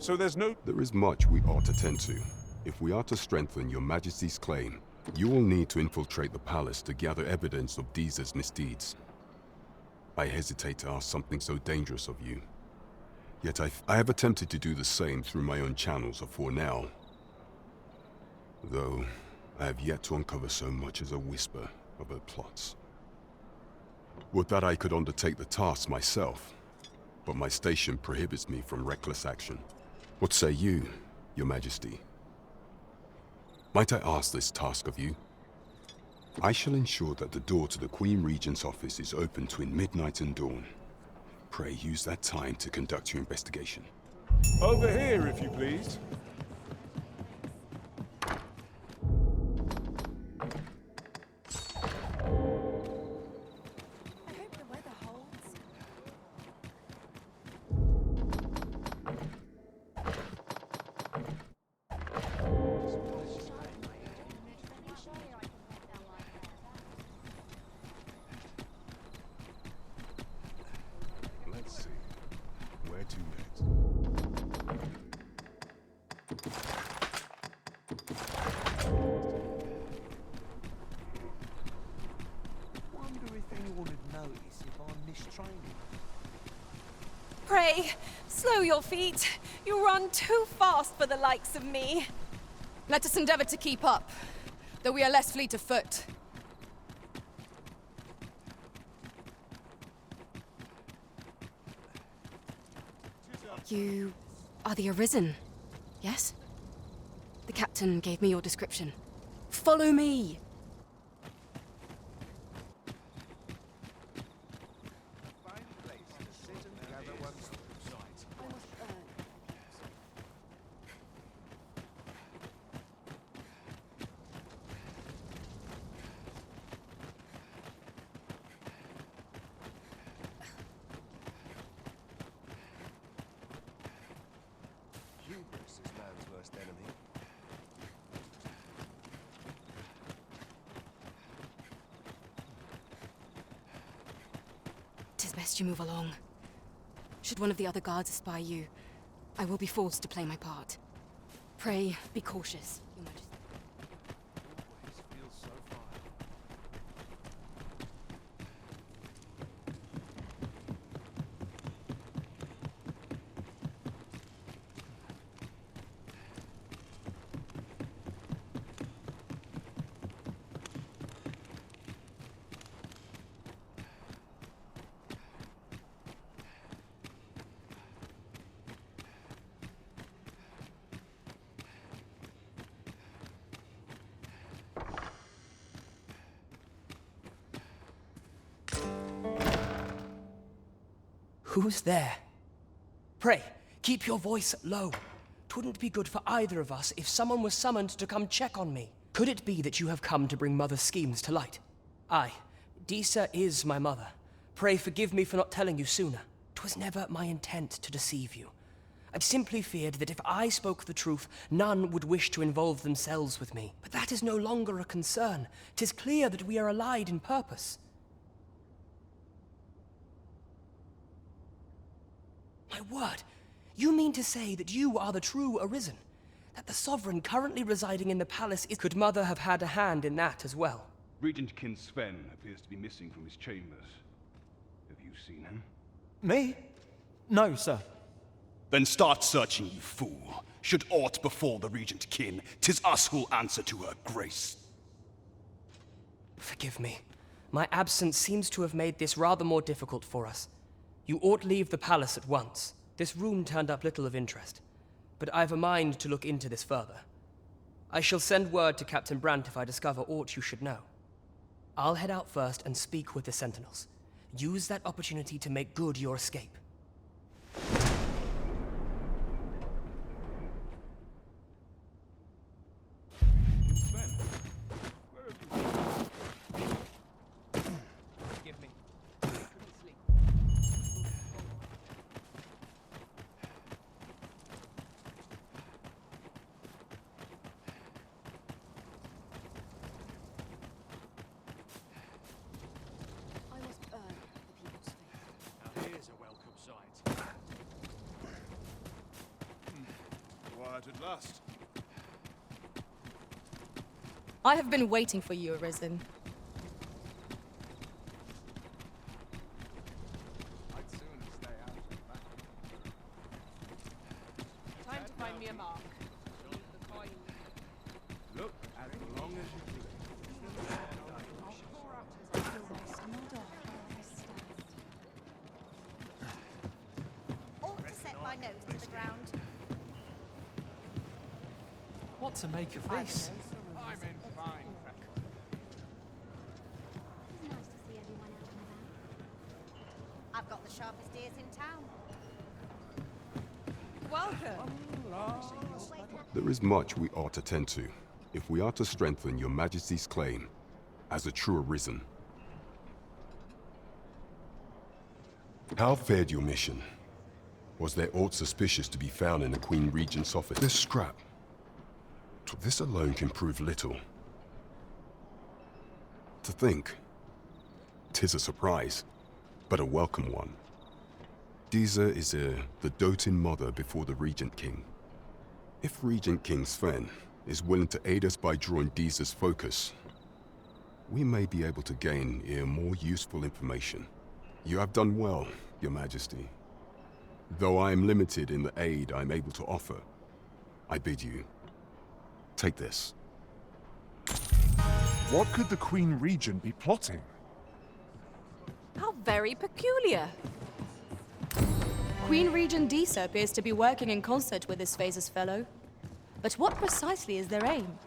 So there's no... There is much we ought to tend to. If we are to strengthen your Majesty's claim, you will need to infiltrate the palace to gather evidence of Deez's misdeeds. I hesitate to ask something so dangerous of you. Yet I have attempted to do the same through my own channels afore now. Though, I have yet to uncover so much as a whisper of her plots. Would that I could undertake the task myself, but my station prohibits me from reckless action. What say you, Your Majesty? Might I ask this task of you? I shall ensure that the door to the Queen Regent's office is open between midnight and dawn. Pray use that time to conduct your investigation. Over here, if you please. I hope the weather holds. Let's see. Where to next? Wonder if anyone would notice if I'm mistraining. Pray, slow your feet. You run too fast for the likes of me. Let us endeavor to keep up, though we are less fleet of foot. You are the Arisen, yes? The captain gave me your description. Follow me! Hubris is man's worst enemy. Tis best you move along. Should one of the other guards espy you, I will be forced to play my part. Pray, be cautious, Your Majesty. Always feels so far. Who's there? Pray, keep your voice low. 'Twouldn't be good for either of us if someone was summoned to come check on me. Could it be that you have come to bring Mother's schemes to light? Aye, Deeza is my mother. Pray forgive me for not telling you sooner. 'Twas never my intent to deceive you. I simply feared that if I spoke the truth, none would wish to involve themselves with me. But that is no longer a concern. 'Tis clear that we are allied in purpose. My word, you mean to say that you are the true Arisen? That the Sovereign currently residing in the palace is— Could Mother have had a hand in that as well? Regent Kin Sven appears to be missing from his chambers. Have you seen him? Me? No, sir. Then start searching, you fool. Should aught befall the Regent Kin, 'tis us who'll answer to her grace. Forgive me. My absence seems to have made this rather more difficult for us. You ought leave the palace at once. This room turned up little of interest, but I've a mind to look into this further. I shall send word to Captain Brandt if I discover aught you should know. I'll head out first and speak with the Sentinels. Use that opportunity to make good your escape. Sven, where have you been? Forgive me. I couldn't sleep. I must earn the people's faith. Now here's a welcome Quiet at last. I have been waiting for you, Arisen. Time to find me a mark. Look, as long as you Ought to set my nose to the ground. What to make of this? I'm in fine. Nice to see everyone out and about. I've got the sharpest ears in town. Welcome. There is much we ought to tend to, if we are to strengthen your Majesty's claim as a true Arisen. How fared your mission? Was there aught suspicious to be found in the Queen Regent's office? This scrap. This alone can prove little. To think, 'tis a surprise, but a welcome one. Deeza is the doting mother before the Regent King. If Regent King Sven is willing to aid us by drawing Deeza's focus, we may be able to gain more useful information. You have done well, Your Majesty. Though I am limited in the aid I'm able to offer, I bid you, take this. What could the Queen Regent be plotting? How very peculiar. Queen Regent Deeza appears to be working in concert with this Phaser's fellow. But what precisely is their aim?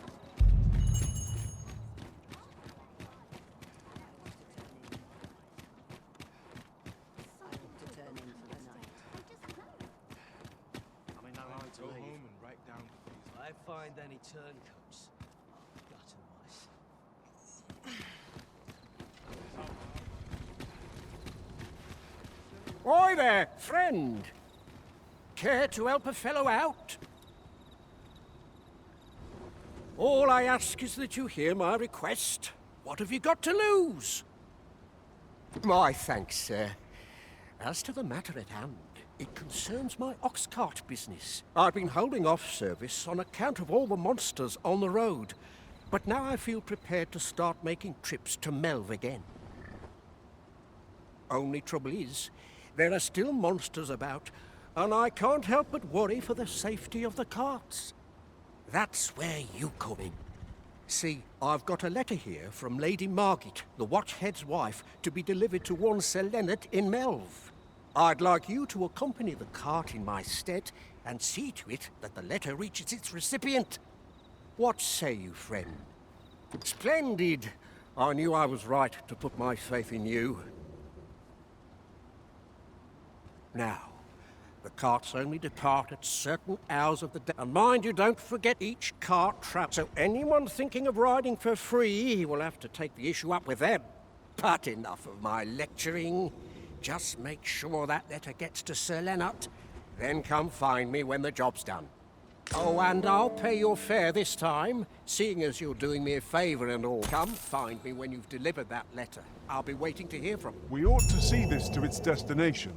Go home and write down the fees. If I find any turncoats, I'll gut 'em myself. Oi there, friend! Care to help a fellow out? All I ask is that you hear my request. What have you got to lose? My thanks, sir. As to the matter at hand, it concerns my ox cart business. I've been holding off service on account of all the monsters on the road, but now I feel prepared to start making trips to Melv again. Only trouble is, there are still monsters about, and I can't help but worry for the safety of the carts. That's where you come in. See, I've got a letter here from Lady Margit, the Watchhead's wife, to be delivered to one Sir Leonard in Melv. I'd like you to accompany the cart in my stead and see to it that the letter reaches its recipient. What say you, friend? Splendid! I knew I was right to put my faith in you. Now, the carts only depart at certain hours of the day. And mind you, don't forget each cart travels. So anyone thinking of riding for free will have to take the issue up with them. But enough of my lecturing. Just make sure that letter gets to Sir Leonard. Then come find me when the job's done. Oh, and I'll pay your fare this time, seeing as you're doing me a favour and all. Come find me when you've delivered that letter. I'll be waiting to hear from you. We ought to see this to its destination.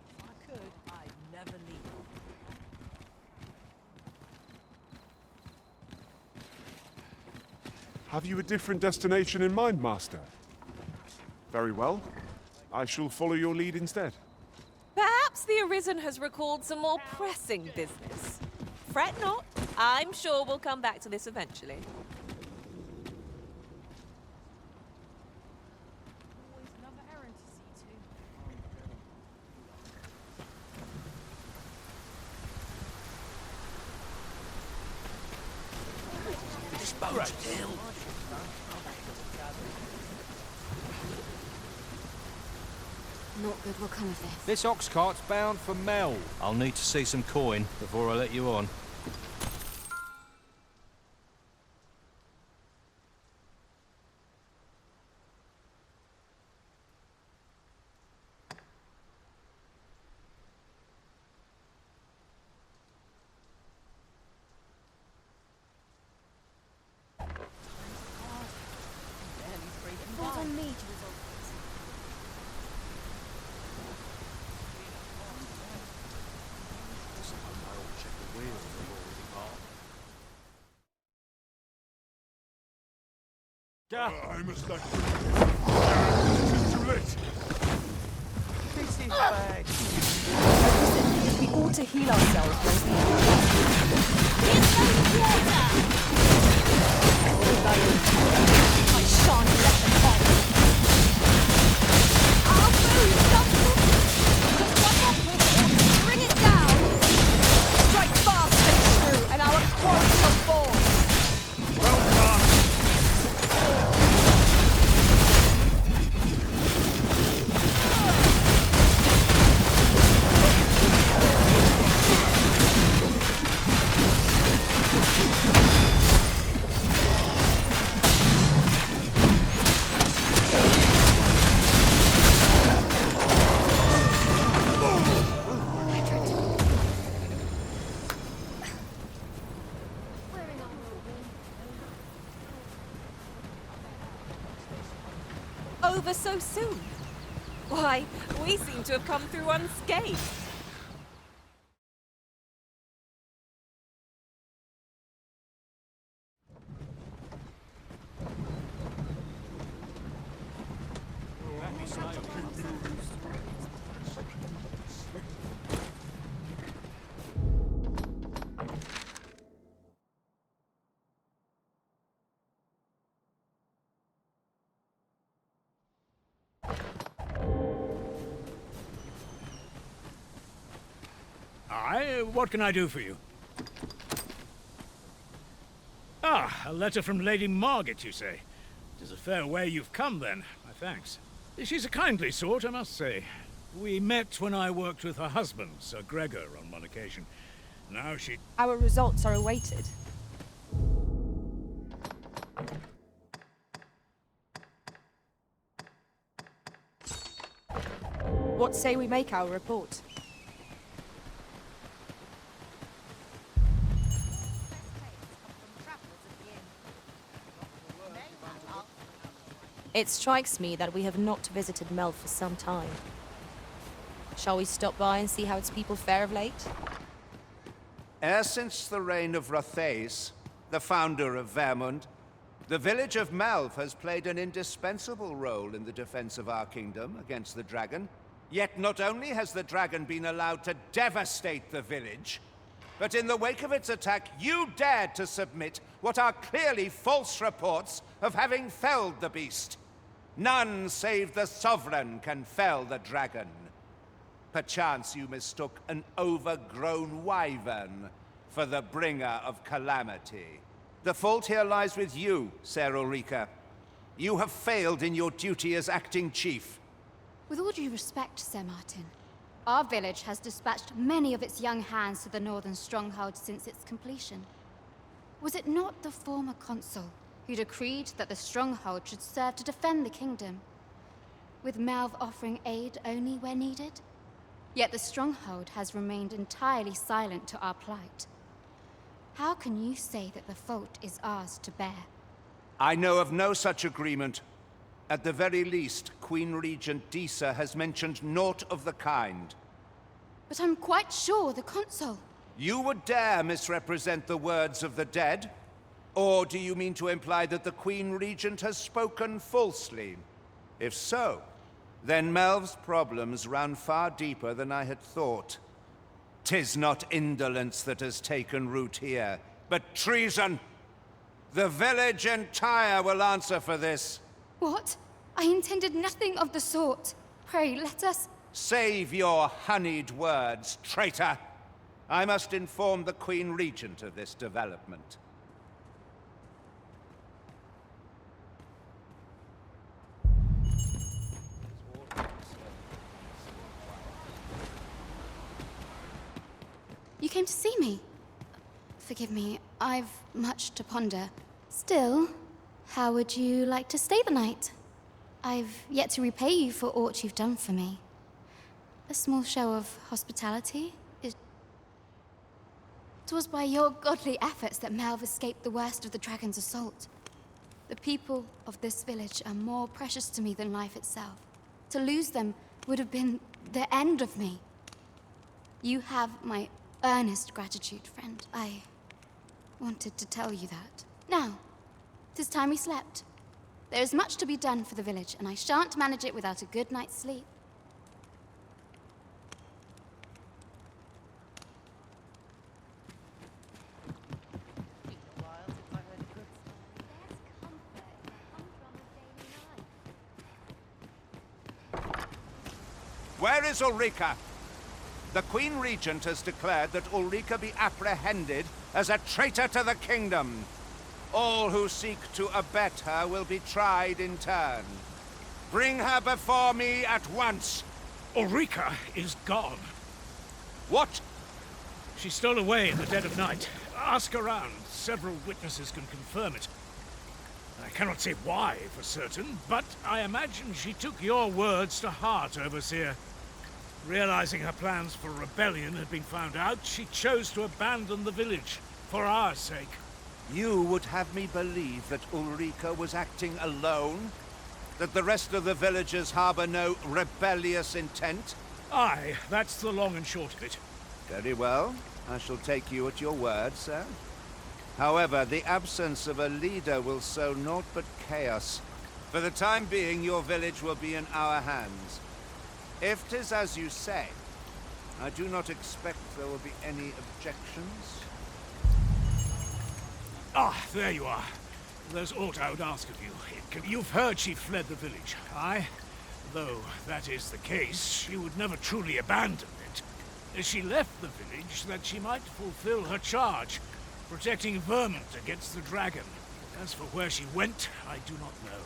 If I could, I'd never leave. Have you a different destination in mind, Master? Very well. I shall follow your lead instead. Perhaps the Arisen has recalled some more pressing business. Fret not. I'm sure we'll come back to this eventually. Not good will come of this. This ox cart's bound for Mel. I'll need to see some coin before I let you on. It falls on me to resolve this. I must not. It is too late. This is bad. We ought to heal ourselves once we I shan't let them on. I'll move! Just one more push. Bring it down! Strike fast and true, and our quarry shall fall! Well done. Over so soon? Why, we seem to have come through unscathed. What can I do for you? Ah, a letter from Lady Margaret, you say? It is a fair way you've come, then. My thanks. She's a kindly sort, I must say. We met when I worked with her husband, Sir Gregor, on one occasion. Now she... Our results are awaited. What say we make our report? It strikes me that we have not visited Mel for some time. Shall we stop by and see how its people fare of late? E'er since the reign of Rothaeus, the founder of Vermund, the village of Malv has played an indispensable role in the defense of our kingdom against the dragon. Yet not only has the dragon been allowed to devastate the village, but in the wake of its attack, you dared to submit what are clearly false reports of having felled the beast. None save the Sovereign can fell the dragon. Perchance you mistook an overgrown wyvern for the bringer of calamity. The fault here lies with you, Ser Ulrika. You have failed in your duty as acting chief. With all due respect, Sir Martin, our village has dispatched many of its young hands to the northern stronghold since its completion. Was it not the former consul who decreed that the stronghold should serve to defend the kingdom, with Malv offering aid only where needed? Yet the stronghold has remained entirely silent to our plight. How can you say that the fault is ours to bear? I know of no such agreement. At the very least, Queen Regent Disa has mentioned naught of the kind. But I'm quite sure the consul... You would dare misrepresent the words of the dead? Or do you mean to imply that the Queen Regent has spoken falsely? If so, then Melv's problems run far deeper than I had thought. 'Tis not indolence that has taken root here, but treason. The village entire will answer for this. What? I intended nothing of the sort. Pray, let us... Save your honeyed words, traitor. I must inform the Queen Regent of this development. You came to see me? Forgive me, I've much to ponder. Still, how would you like to stay the night? I've yet to repay you for aught you've done for me. A small show of hospitality? It was by your godly efforts that Malv escaped the worst of the dragon's assault. The people of this village are more precious to me than life itself. To lose them would have been the end of me. You have my earnest gratitude, friend. I wanted to tell you that. Now, 'tis time we slept. There is much to be done for the village, and I shan't manage it without a good night's sleep. Where is Ulrika? The Queen Regent has declared that Ulrika be apprehended as a traitor to the kingdom. All who seek to abet her will be tried in turn. Bring her before me at once. Ulrika is gone. What? She stole away in the dead of night. Ask around. Several witnesses can confirm it. I cannot say why for certain, but I imagine she took your words to heart, Overseer. Realizing her plans for rebellion had been found out, she chose to abandon the village, for our sake. You would have me believe that Ulrika was acting alone? That the rest of the villagers harbor no rebellious intent? Aye, that's the long and short of it. Very well. I shall take you at your word, sir. However, the absence of a leader will sow naught but chaos. For the time being, your village will be in our hands. If 'tis as you say, I do not expect there will be any objections. Ah, there you are. There's aught I would ask of you. You've heard she fled the village, aye? Though that is the case, she would never truly abandon it. She left the village that she might fulfill her charge, protecting Vermont against the dragon. As for where she went, I do not know.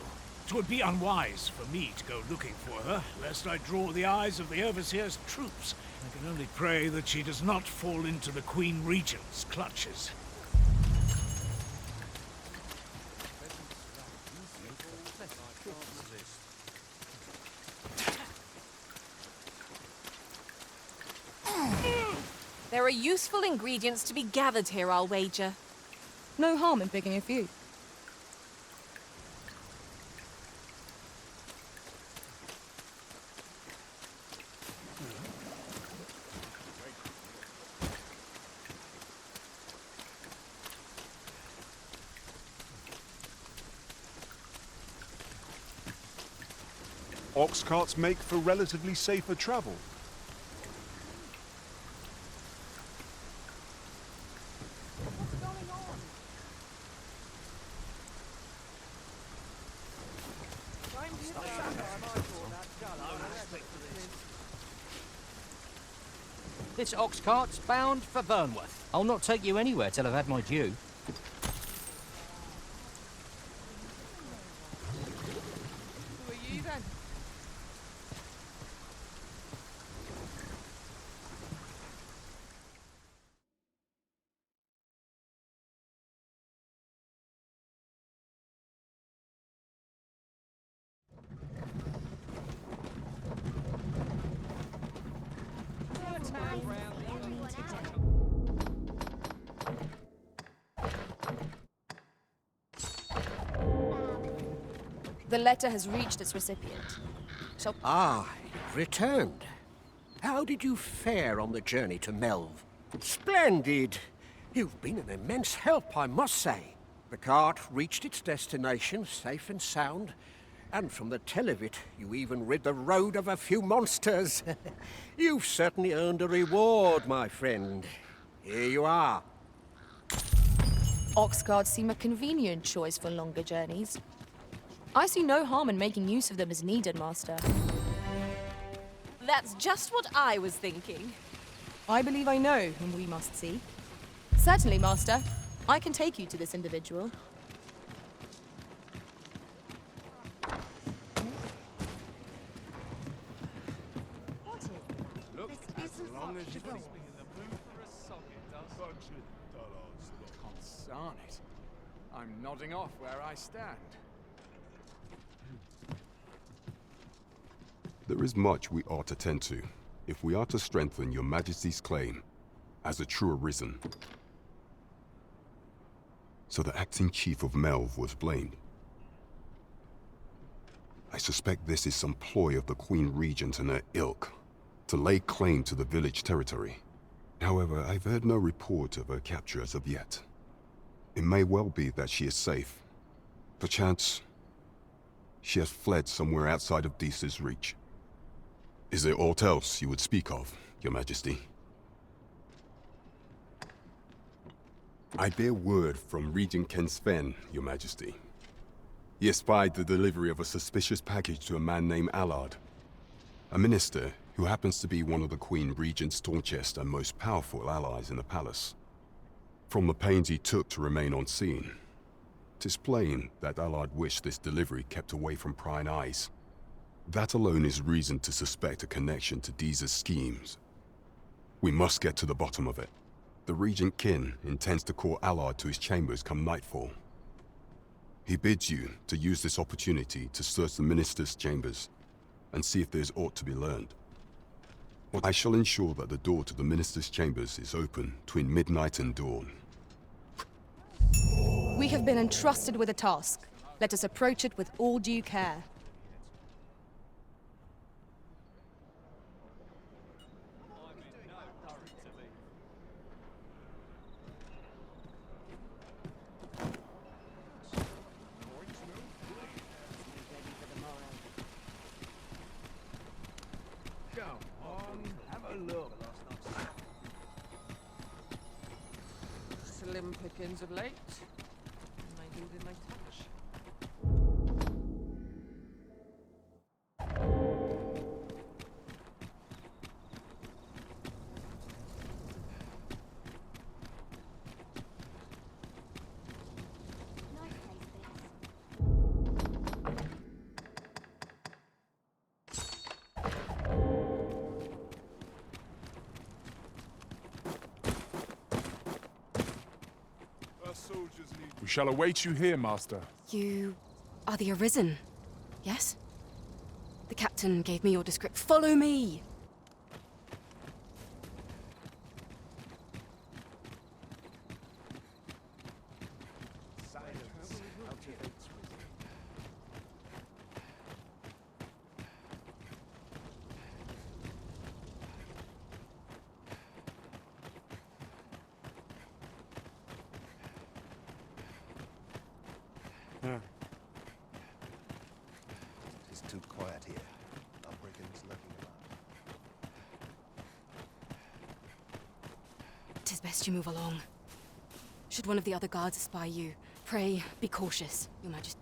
'Twould be unwise for me to go looking for her, lest I draw the eyes of the Overseer's troops. I can only pray that she does not fall into the Queen Regent's clutches. There are useful ingredients to be gathered here, I'll wager. No harm in picking a few. Ox carts make for relatively safer travel. This ox cart's bound for Burnworth. I'll not take you anywhere till I've had my due. Who are you then? The letter has reached its recipient. Ah, you've returned. How did you fare on the journey to Melv? Splendid! You've been an immense help, I must say. The cart reached its destination safe and sound, and from the tell of it, you even rid the road of a few monsters. You've certainly earned a reward, my friend. Here you are. Ox carts seem a convenient choice for longer journeys. I see no harm in making use of them as needed, Master. That's just what I was thinking. I believe I know whom we must see. Certainly, Master. I can take you to this individual. Look, as long as you've been in the mood for a song, it does. Consarn it. I'm nodding off where I stand. There is much we ought to tend to, if we are to strengthen your Majesty's claim as a true Arisen. So the acting chief of Melv was blamed. I suspect this is some ploy of the Queen Regent and her ilk to lay claim to the village territory. However, I've heard no report of her capture as of yet. It may well be that she is safe. Perchance, She has fled somewhere outside of Deesa's reach. Is there aught else you would speak of, Your Majesty? I bear word from Regent Ken Sven, Your Majesty. He espied the delivery of a suspicious package to a man named Allard, a minister who happens to be one of the Queen Regent's staunchest and most powerful allies in the palace. From the pains he took to remain on scene, 'tis plain that Allard wished this delivery kept away from prying eyes. That alone is reason to suspect a connection to Deesa's schemes. We must get to the bottom of it. The Regent Kin intends to call Allard to his chambers come nightfall. He bids you to use this opportunity to search the minister's chambers and see if there's aught to be learned. I shall ensure that the door to the minister's chambers is open between midnight and dawn. We have been entrusted with a task. Let us approach it with all due care. Slim pickings of late. My dude in my touch. We shall await you here, Master. You are the Arisen, yes? The captain gave me your description. Follow me! It's too quiet here. Our brigands lurking around. 'Tis best you move along. Should one of the other guards espy you, pray be cautious, Your Majesty.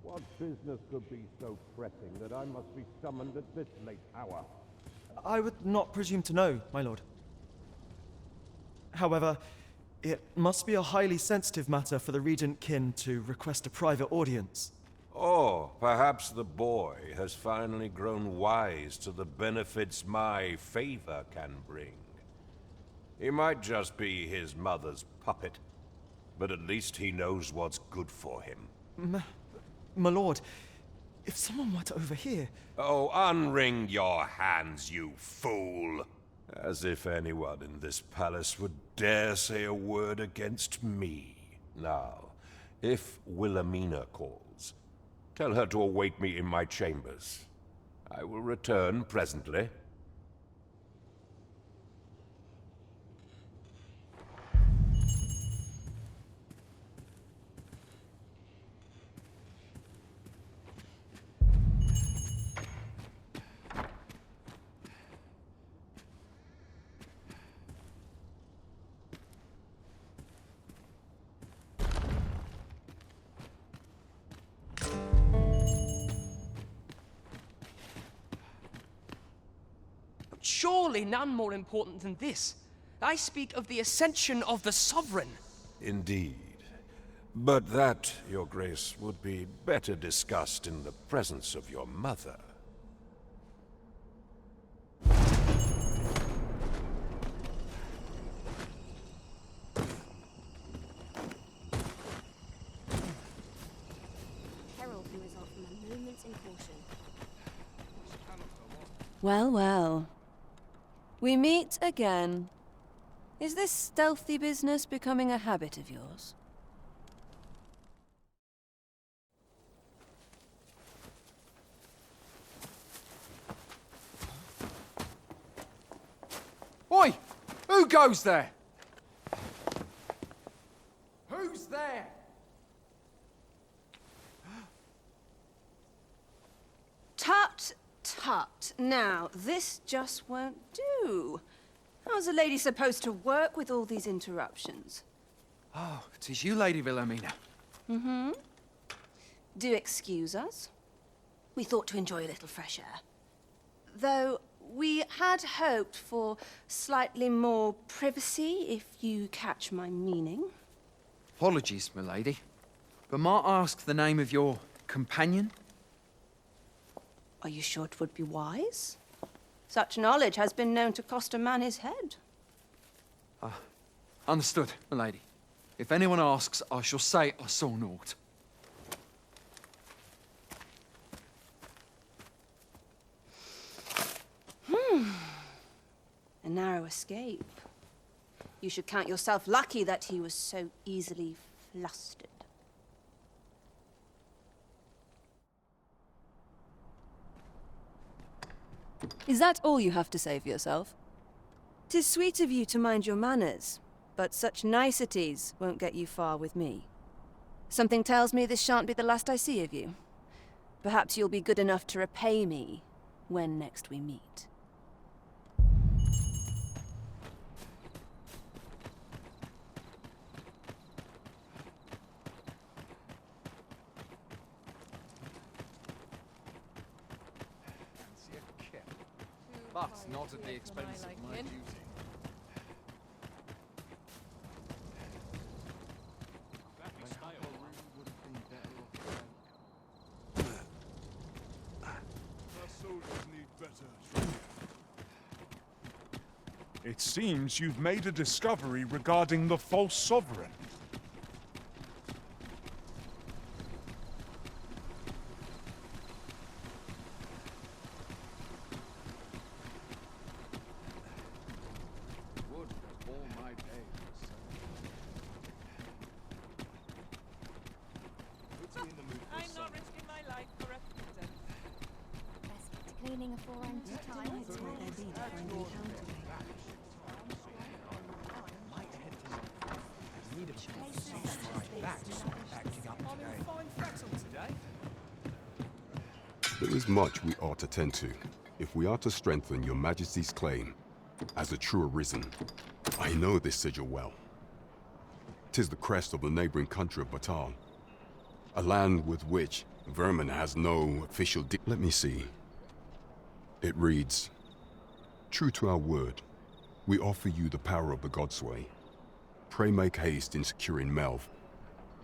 What business could be so pressing that I must be summoned at this late hour? I would not presume to know, my lord. However, it must be a highly sensitive matter for the Regent Kin to request a private audience. Or perhaps the boy has finally grown wise to the benefits my favor can bring. He might just be his mother's puppet, but at least he knows what's good for him. My lord, if someone were to overhear... Oh, unwring your hands, you fool! As if anyone in this palace would dare say a word against me. Now, if Wilhelmina calls, tell her to await me in my chambers. I will return presently. Surely none more important than this. I speak of the ascension of the Sovereign. Indeed. But that, Your Grace, would be better discussed in the presence of your mother. caution. Well, well. We meet again. Is this stealthy business becoming a habit of yours? Oi! Who goes there? Who's there? Tut, tut. Now, this just won't do. How's a lady supposed to work with all these interruptions? Oh, 'tis you, Lady Wilhelmina. Mm-hmm. Do excuse us. We thought to enjoy a little fresh air. Though we had hoped for slightly more privacy, if you catch my meaning. Apologies, my lady. But might I ask the name of your companion? Are you sure it would be wise? Such knowledge has been known to cost a man his head. Understood, my lady. If anyone asks, I shall say I saw naught. A narrow escape. You should count yourself lucky that he was so easily flustered. Is that all you have to say for yourself? 'Tis sweet of you to mind your manners, but such niceties won't get you far with me. Something tells me this shan't be the last I see of you. Perhaps you'll be good enough to repay me when next we meet. But not at the expense of my duty. It seems you've made a discovery regarding the false sovereign. I'm not risking my life for a present. Best get to cleaning before I'm too tired. There is much we ought to tend to, if we are to strengthen your Majesty's claim as a true arisen. I know this sigil well. 'Tis the crest of the neighboring country of Batal, a land with which Vermin has no official Let me see. It reads, "True to our word, we offer you the power of the Godsway. Pray make haste in securing Melv,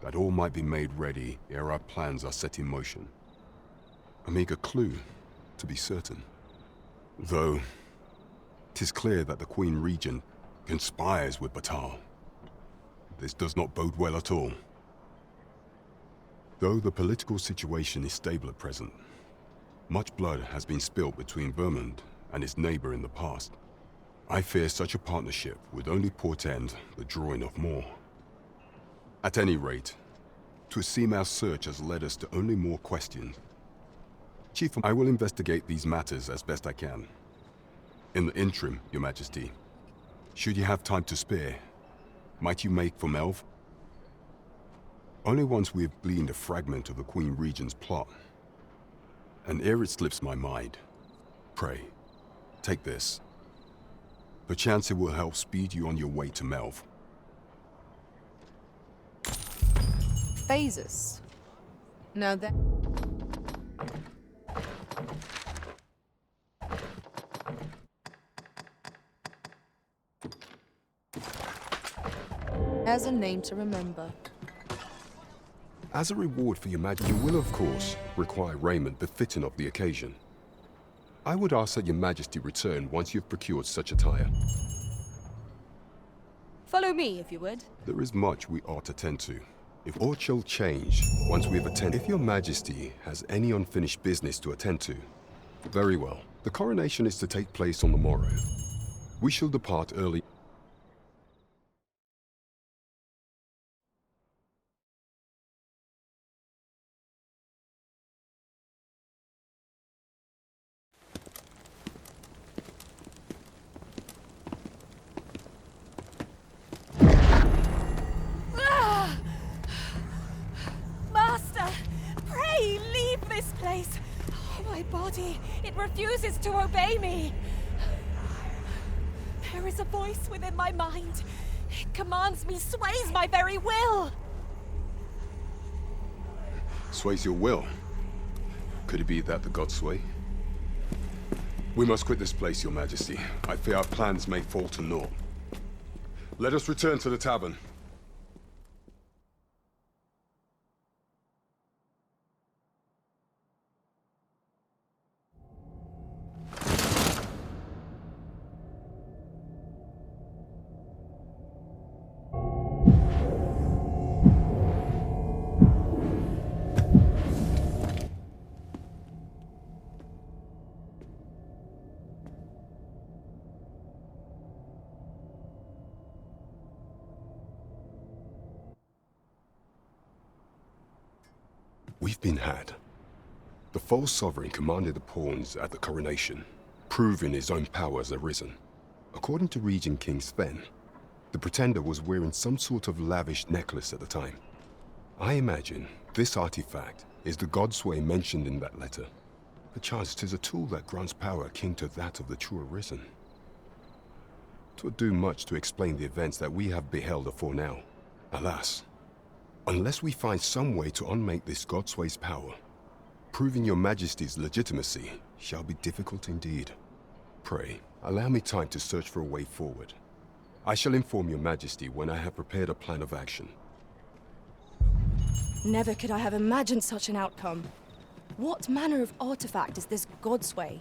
that all might be made ready ere our plans are set in motion." A meager clue, to be certain. Though, 'tis clear that the Queen Regent conspires with Batal. This does not bode well at all. Though the political situation is stable at present, much blood has been spilt between Vermund and its neighbor in the past. I fear such a partnership would only portend the drawing of more. At any rate, 'twould seem our search has led us to only more questions. Chief, I will investigate these matters as best I can. In the interim, Your Majesty, should you have time to spare, might you make for Melv? Only once we have gleaned a fragment of the Queen Regent's plot. And ere it slips my mind, pray, take this. Perchance it will help speed you on your way to Melv. Phases. Now that... As a name to remember. As a reward for your Majesty, you will, of course, require raiment befitting of the occasion. I would ask that your Majesty return once you've procured such attire. Follow me, if you would. There is much we ought to tend to, If aught shall change once we have attended, if your majesty has any unfinished business to attend to, very well. The coronation is to take place on the morrow. We shall depart early. Master, pray leave this place. Oh, my body, it refuses to obey me. There is a voice within my mind. It commands me, sways my very will. Sways your will? Could it be that the gods sway? We must quit this place, your majesty. I fear our plans may fall to naught. Let us return to the tavern. We've been had. The false sovereign commanded the pawns at the coronation, proving his own power has arisen. According to Regent King Sven, the pretender was wearing some sort of lavish necklace at the time. I imagine this artifact is the Godsway mentioned in that letter. Perchance 'tis a tool that grants power akin to that of the true Arisen. 'Twould do much to explain the events that we have beheld afore now. Alas, unless we find some way to unmake this Godsway's power, proving your majesty's legitimacy shall be difficult indeed. Pray, allow me time to search for a way forward. I shall inform your majesty when I have prepared a plan of action. Never could I have imagined such an outcome. What manner of artifact is this Godsway?